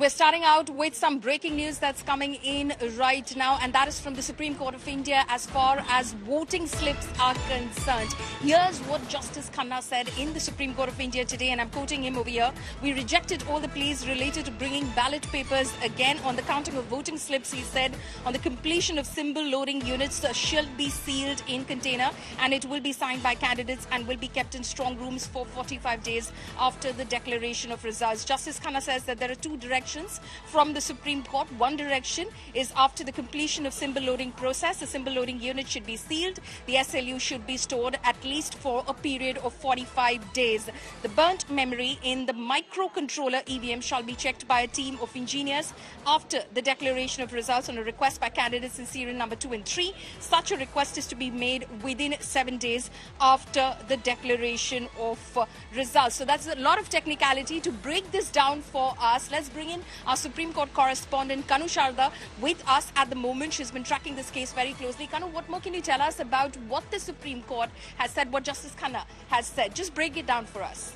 we're starting out with some breaking news that's coming in right now, and that is from the Supreme Court of India as far as voting slips are concerned. Here's what Justice Khanna said in the Supreme Court of India today, and I'm quoting him over here. We rejected all the pleas related to bringing ballot papers again on the counting of voting slips. He said on the completion of symbol loading units shall be sealed in container, and it will be signed by candidates and will be kept in strong rooms for 45 days after the declaration of results. Justice Khanna says that there are two directions from the Supreme Court. One direction is after the completion of symbol loading process, the symbol loading unit should be sealed. The SLU should be stored at least for a period of 45 days. The burnt memory in the microcontroller EVM shall be checked by a team of engineers after the declaration of results on a request by candidates in serial number 2 and 3. Such a request is to be made within 7 days after the declaration of results. So that's a lot of technicality. To break this down for us, let's bring in our Supreme Court correspondent Kanu Sharda with us at the moment. She's been tracking this case very closely. Kanu, what more can you tell us about what the Supreme Court has said, what Justice Khanna has said? Just break it down for us.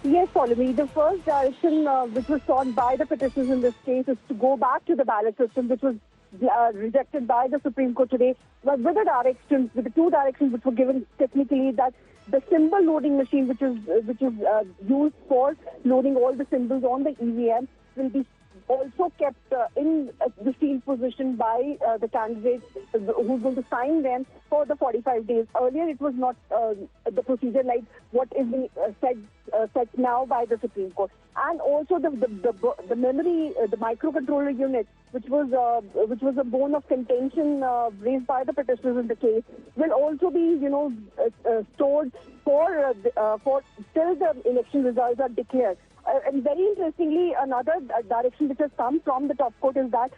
Yes, Pallavi. The first direction which was sought by the petitioners in this case is to go back to the ballot system, which was rejected by the Supreme Court today, but with the two directions which were given technically, that the symbol loading machine, which is used for loading all the symbols on the EVM, will be also kept in the sealed position by the candidate who's going to sign them for the 45 days. Earlier, it was not the procedure like what is being set now by the Supreme Court. And also the memory, the microcontroller unit, which was a bone of contention raised by the petitioners in the case, will also be stored for till the election results are declared. And very interestingly, another direction which has come from the top court is that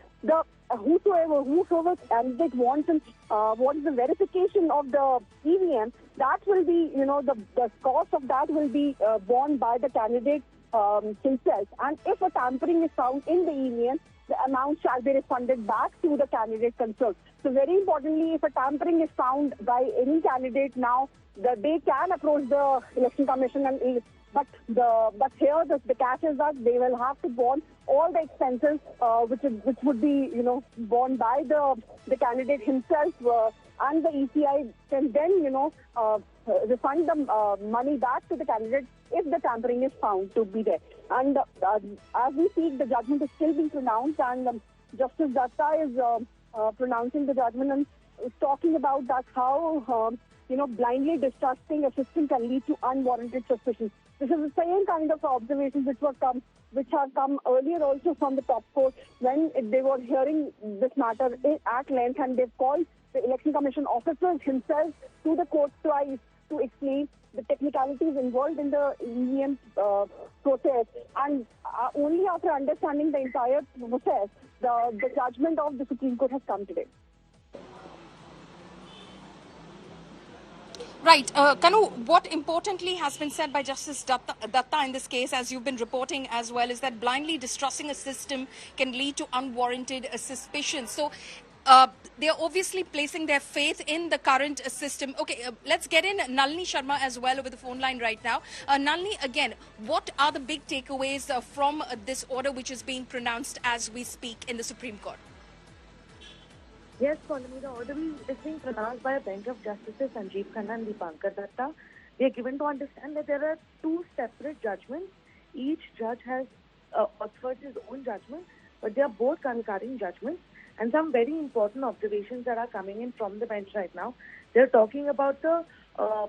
whosoever candidate wants the verification of the EVM, that will be, the cost of that will be borne by the candidate himself. And if a tampering is found in the EVM, the amount shall be refunded back to the candidate concerned. So very importantly, if a tampering is found by any candidate now, they can approach the Election Commission but here the catch is that they will have to borne all the expenses which would be borne by the candidate himself, and the ECI can then refund the money back to the candidate if the tampering is found to be there. And as we speak, the judgment is still being pronounced, and Justice Datta is pronouncing the judgment and is talking about that how blindly distrusting a system can lead to unwarranted suspicion. This is the same kind of observations which have come earlier also from the top court when they were hearing this matter at length, and they've called the Election Commission officers himself to the court twice to explain the technicalities involved in the EVM process. And only after understanding the entire process, the judgment of the Supreme Court has come today. Right. Kanu, what importantly has been said by Justice Datta in this case, as you've been reporting as well, is that blindly distrusting a system can lead to unwarranted suspicion. So they're obviously placing their faith in the current system. Okay, let's get in Nalini Sharma as well over the phone line right now. Nalini, again, what are the big takeaways from this order which is being pronounced as we speak in the Supreme Court? Yes, Pallavi, the order is being pronounced by a bench of Justices Sanjeev Khanna and Deepankar Datta. They are given to understand that there are two separate judgments. Each judge has authored his own judgment, but they are both concurring judgments. And some very important observations that are coming in from the bench right now. They're talking about the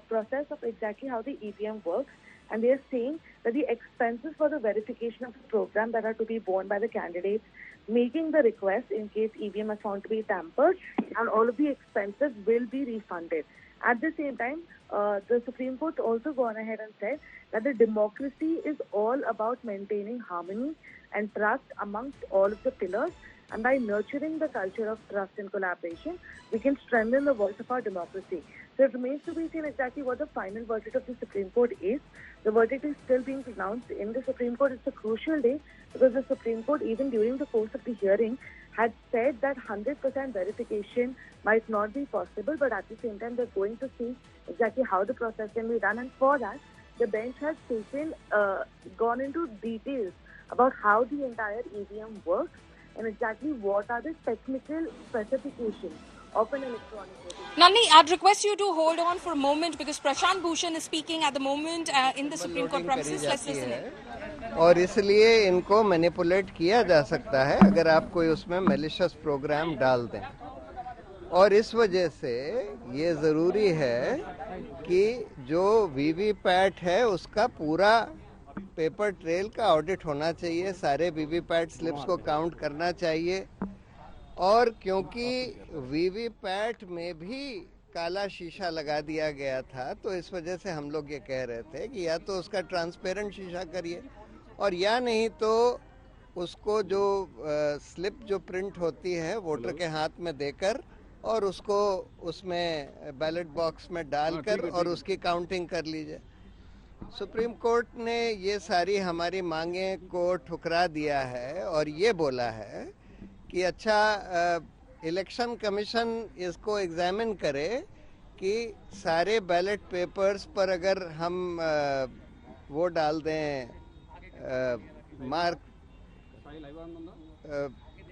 process of exactly how the EVM works, and they are saying that the expenses for the verification of the program that are to be borne by the candidates making the request in case EVM is found to be tampered, and all of the expenses will be refunded. At the same time, the Supreme Court also gone ahead and said that the democracy is all about maintaining harmony and trust amongst all of the pillars, and by nurturing the culture of trust and collaboration, we can strengthen the voice of our democracy. So it remains to be seen exactly what the final verdict of the Supreme Court is. The verdict is still being pronounced in the Supreme Court. It's a crucial day because the Supreme Court, even during the course of the hearing, had said that 100% verification might not be possible, but at the same time, they're going to see exactly how the process can be done. And for that, the bench has gone into details about how the entire EVM works and exactly what are the technical specifications of an electronic voting. Nalini, I'd request you to hold on for a moment because Prashant Bhushan is speaking at the moment in the Supreme Court premises. Let's listen in. और इसलिए इनको manipulate किया जा सकता है अगर आप कोई उसमें मैलिशियस प्रोग्राम डाल दें, और इस वजह से ये ज़रूरी है कि जो वीवीपैट है उसका पूरा पेपर ट्रेल का ऑडिट होना चाहिए, सारे वीवीपैट स्लिप्स को काउंट करना चाहिए। और क्योंकि वीवीपैट में भी काला शीशा लगा दिया गया था, तो इस वजह से हम लोग ये कह रहे थे कि या तो उसका ट्रांसपेरेंट शीशा करिए, और या नहीं तो उसको जो स्लिप जो प्रिंट होती है वोटर के हाथ में देकर और उसको उसमें बैलेट बॉक्स में डालकर और उसकी काउंटिंग कर लीजिए। सुप्रीम कोर्ट ने ये सारी हमारी मांगे को ठुकरा दिया है और ये बोला है कि अच्छा इलेक्शन कमीशन इसको एग्जामिन करे कि सारे बैलेट पेपर्स पर अगर हम वो डाल दें मार्क,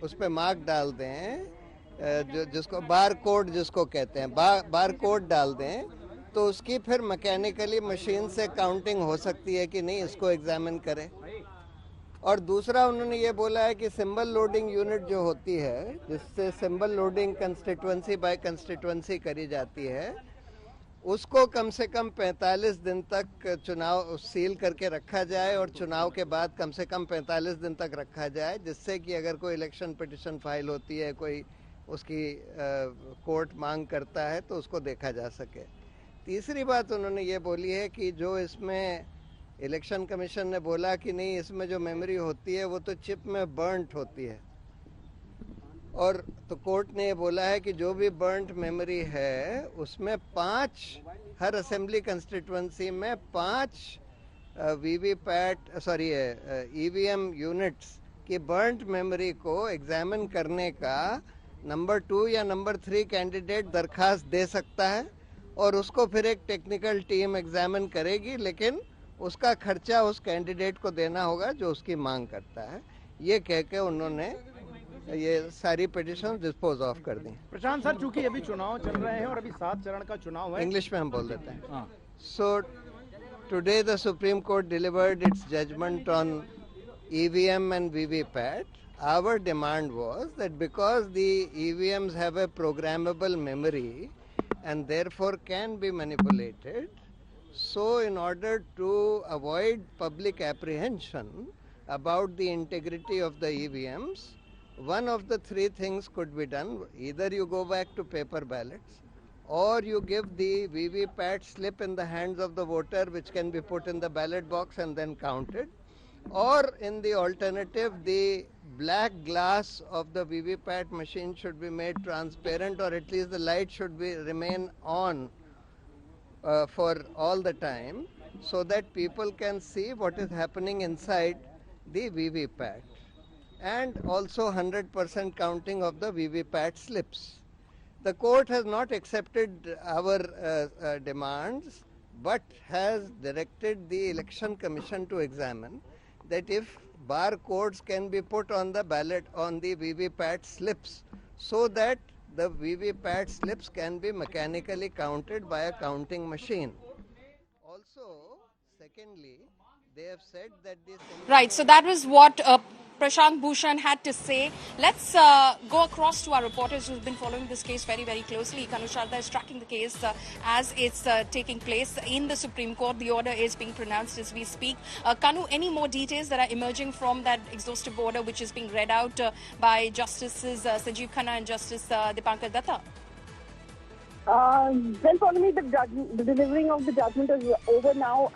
उस पर मार्क डाल दें, जिसको बार कोड जिसको कहते हैं, बार कोड डाल दें, तो उसकी फिर मैकेनिकली मशीन से काउंटिंग हो सकती है कि नहीं, इसको एग्जामिन करें। और दूसरा उन्होंने ये बोला है कि सिंबल लोडिंग यूनिट जो होती है, जिससे symbol loading constituency by constituency करी जाती है, उसको कम से कम 45 दिन तक चुनाव सील करके रखा जाए और चुनाव के बाद कम से कम 45 दिन तक रखा जाए, जिससे कि अगर कोई इलेक्शन पिटिशन फाइल होती है, कोई उसकी कोर्ट मांग करता है, तो उसको देखा जा सके। तीसरी बात उन्होंने ये बोली है कि जो इसमें इलेक्शन कमीशन ने बोला कि नहीं, इसमें जो मेमोरी होती है वो तो चिप में बर्न्ट होती है, और तो कोर्ट ने ये बोला है कि जो भी बर्न्ट मेमोरी है उसमें 5 हर असेंबली कंस्टिट्यूएंसी में 5 ईवीएम यूनिट्स की बर्न्ट मेमोरी को एग्जामिन करने का नंबर 2 या नंबर 3 कैंडिडेट दरखास्त दे सकता है, और उसको फिर एक टेक्निकल टीम एग्जामिन करेगी, लेकिन उसका खर्चा उस कैंडिडेट को देना होगा जो उसकी मांग करता है। ये कह के उन्होंने ये सारी पिटिशन डिस्पोज ऑफ कर दी। प्रशांत सर, चूंकि अभी चुनाव चल रहे हैं और अभी 7 चरण का चुनाव है, इंग्लिश में हम बोल देते हैं। So today the Supreme Court delivered its judgement on EVM and VVPAT. Our demand was that because the EVMs have a programmable memory and therefore can be manipulated, so in order to avoid public apprehension about the integrity of the EVMs, one of the 3 things could be done. Either you go back to paper ballots, or you give the VVPAT slip in the hands of the voter, which can be put in the ballot box and then counted, or in the alternative, the black glass of the VVPAT machine should be made transparent, or at least the light should remain on for all the time, so that people can see what is happening inside the VVPAT, and also 100% counting of the VVPAT slips. The court has not accepted our demands, but has directed the Election Commission to examine that if barcodes can be put on the ballot, on the VVPAT slips, so that the VVPAT slips can be mechanically counted by a counting machine. Also, secondly, they have said that this... Right, so that was what Prashant Bhushan had to say. Let's go across to our reporters who've been following this case very, very closely. Kanu Sharda is tracking the case as it's taking place in the Supreme Court. The order is being pronounced as we speak. Kanu, any more details that are emerging from that exhaustive order which is being read out by Justices Sanjeev Khanna and Justice Dipankar Datta? Well, for me, the delivering of the judgment is over now.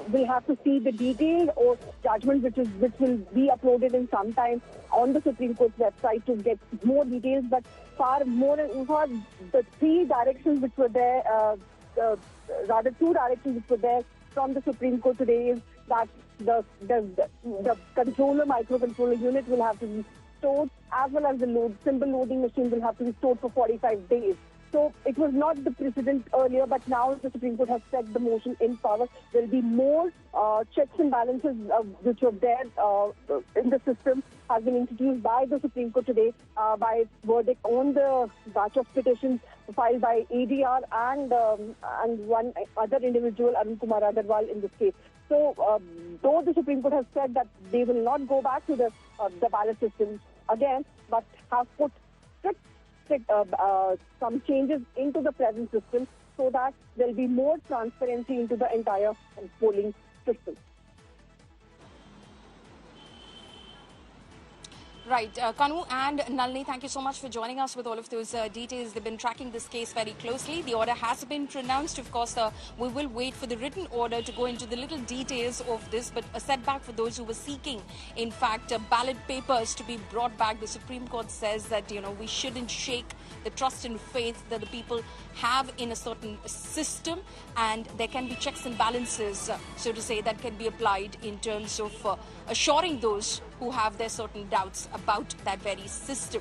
We'll have to see the detailed or judgment which will be uploaded in some time on the Supreme Court's website to get more details. But far more, for the 3 directions which were there, rather 2 directions which were there from the Supreme Court today is that the controller, microcontroller unit will have to be stored, as well as the symbol loading machine will have to be stored for 45 days. So it was not the precedent earlier, but now the Supreme Court has set the motion in power. There will be more checks and balances which were there in the system, has been introduced by the Supreme Court today by its verdict on the batch of petitions filed by ADR and one other individual, Arun Kumar Agarwal, in this case. So, though the Supreme Court has said that they will not go back to the ballot system again, but have put some changes into the present system so that there will be more transparency into the entire polling system. Right. Kanu and Nalini, thank you so much for joining us with all of those details. They've been tracking this case very closely. The order has been pronounced. Of course, we will wait for the written order to go into the little details of this, but a setback for those who were seeking, in fact, ballot papers to be brought back. The Supreme Court says that, we shouldn't shake the trust and faith that the people have in a certain system, and there can be checks and balances, so to say, that can be applied in terms of assuring those who have their certain doubts about that very system.